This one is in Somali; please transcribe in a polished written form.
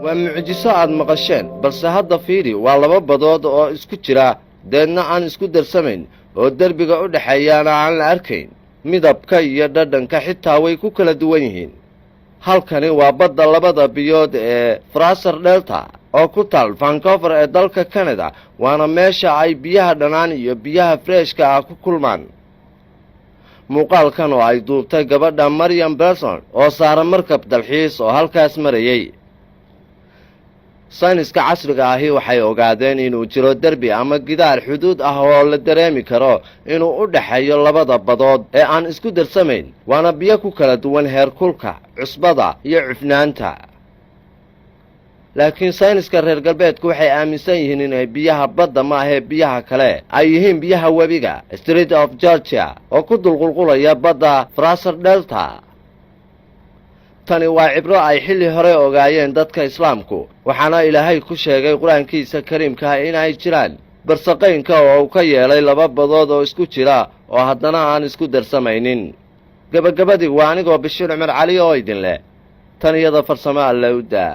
waa mucjiso aad maqasheen balse hadda fiiri waa laba badood oo isku jira deedna aan isku darsamayn oo derbiga u dhaxeeyaana aan la arkayn midabka iyo dhadhanka xitaa way ku kala duwan yihiin halkani waa badda labada biyood ee Fraser Delta oo ku taal Vancouver ee dalka Canada waana meesha ay biyaha dhanaan iyo biyaha freshka ah ku kulmaan muuqaalkan oo ay duubtay gabadha Mariam Belson oo saaran markab dalxiis oo halkaas marayay sayniska casriga ahi waxay ogaadeen inuu jiro derbi ama gidaar xuduud ah oo la dareemi karo inuu u dhaxeeyo labada badood ee aan isku darsamayn waana biyo ku kala duwan heerkulka cusbada iyo cufnaanta laakiin sayniska reer galbeedku waxay aaminsan yihiin inay biyaha badda ma ahee biyaha kale ay yihiin biyaha webiga Strait of Georgia oo ku dulqulqulaya badda Fraser Delta tani waa cibro ay xilli hore ogaayeen dadka islaamku waxaana ilaahay ku sheegay quraankiisa kariimka in ay jiraan barsaqeynka oo uu ka yeelay laba badood oo isku jira oo haddana aan isku darsamaynin gabagabadii waa anigoo Bashir Umar Cali oo idin leh tan iyada farsamo Allawda